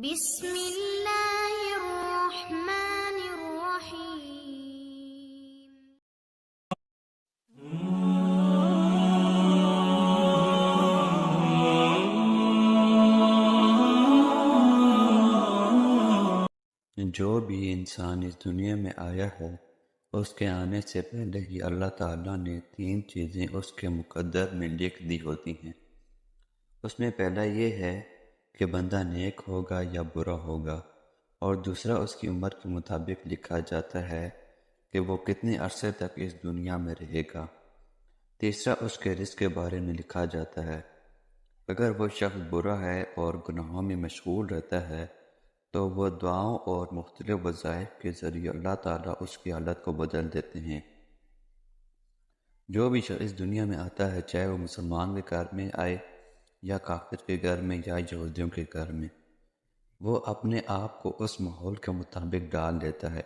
بسم اللہ الرحمن الرحیم۔ جو بھی انسان اس دنیا میں آیا ہے اس کے آنے سے پہلے ہی اللہ تعالیٰ نے 3 چیزیں اس کے مقدر میں لکھ دی ہوتی ہیں۔ اس میں پہلا یہ ہے کہ بندہ نیک ہوگا یا برا ہوگا، اور دوسرا اس کی عمر کے مطابق لکھا جاتا ہے کہ وہ کتنے عرصے تک اس دنیا میں رہے گا۔ تیسرا اس کے رزق کے بارے میں لکھا جاتا ہے۔ اگر وہ شخص برا ہے اور گناہوں میں مشغول رہتا ہے تو وہ دعاؤں اور مختلف وظائف کے ذریعے اللہ تعالیٰ اس کی حالت کو بدل دیتے ہیں۔ جو بھی شخص اس دنیا میں آتا ہے، چاہے وہ مسلمان کے گھر میں آئے یا کافر کے گھر میں یا یہودیوں کے گھر میں، وہ اپنے آپ کو اس ماحول کے مطابق ڈال دیتا ہے۔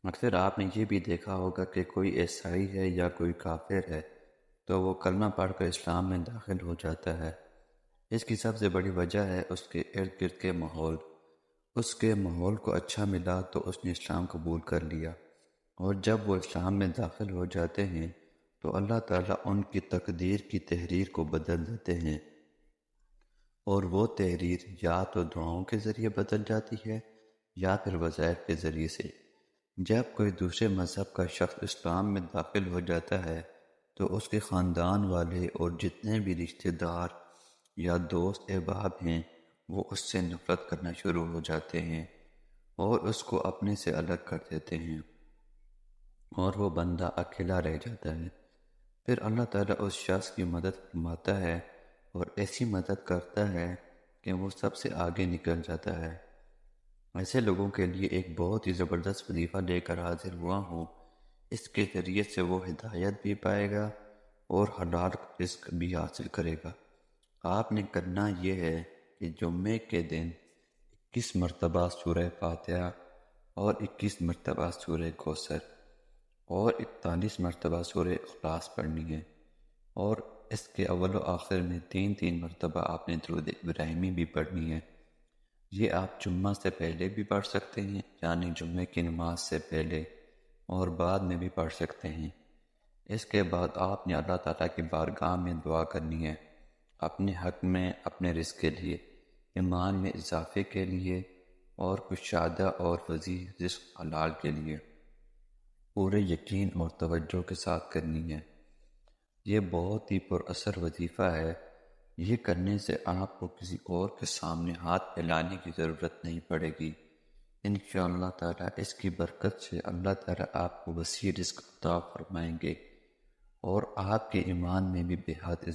اکثر آپ نے یہ بھی دیکھا ہوگا کہ کوئی عیسائی ہے یا کوئی کافر ہے تو وہ کلمہ پڑھ کر اسلام میں داخل ہو جاتا ہے۔ اس کی سب سے بڑی وجہ ہے اس کے ارد گرد کے ماحول۔ اس کے ماحول کو اچھا ملا تو اس نے اسلام قبول کر لیا، اور جب وہ اسلام میں داخل ہو جاتے ہیں تو اللہ تعالیٰ ان کی تقدیر کی تحریر کو بدل دیتے ہیں، اور وہ تحریر یا تو دعاؤں کے ذریعے بدل جاتی ہے یا پھر وظائف کے ذریعے سے۔ جب کوئی دوسرے مذہب کا شخص اسلام میں داخل ہو جاتا ہے تو اس کے خاندان والے اور جتنے بھی رشتہ دار یا دوست احباب ہیں وہ اس سے نفرت کرنا شروع ہو جاتے ہیں اور اس کو اپنے سے الگ کر دیتے ہیں، اور وہ بندہ اکیلا رہ جاتا ہے۔ پھر اللہ تعالیٰ اس شخص کی مدد فرماتا ہے اور ایسی مدد کرتا ہے کہ وہ سب سے آگے نکل جاتا ہے۔ ایسے لوگوں کے لیے ایک بہت ہی زبردست وظیفہ لے کر حاضر ہوا ہوں۔ اس کے ذریعے سے وہ ہدایت بھی پائے گا اور حلال رزق بھی حاصل کرے گا۔ آپ نے کرنا یہ ہے کہ جمعے کے دن 21 مرتبہ سورہ فاتحہ اور 21 مرتبہ سورہ کوثر اور 41 مرتبہ سورہ اخلاص پڑھنی ہے، اور اس کے اول و آخر میں 3 مرتبہ آپ نے درود ابراہیمی بھی پڑھنی ہے۔ یہ آپ جمعہ سے پہلے بھی پڑھ سکتے ہیں، یعنی جمعے کی نماز سے پہلے، اور بعد میں بھی پڑھ سکتے ہیں۔ اس کے بعد آپ نے اللہ تعالیٰ کی بارگاہ میں دعا کرنی ہے، اپنے حق میں، اپنے رزق کے لیے، ایمان میں اضافے کے لیے، اور کشادہ اور وسیع رزق حلال کے لیے، پورے یقین اور توجہ کے ساتھ کرنی ہے۔ یہ بہت ہی پر اثر وظیفہ ہے۔ یہ کرنے سے آپ کو کسی اور کے سامنے ہاتھ پھیلانے کی ضرورت نہیں پڑے گی۔ انشاءاللہ تعالیٰ اس کی برکت سے اللہ تعالیٰ آپ کو وسیع رزق عطا فرمائیں گے، اور آپ کے ایمان میں بھی بے حد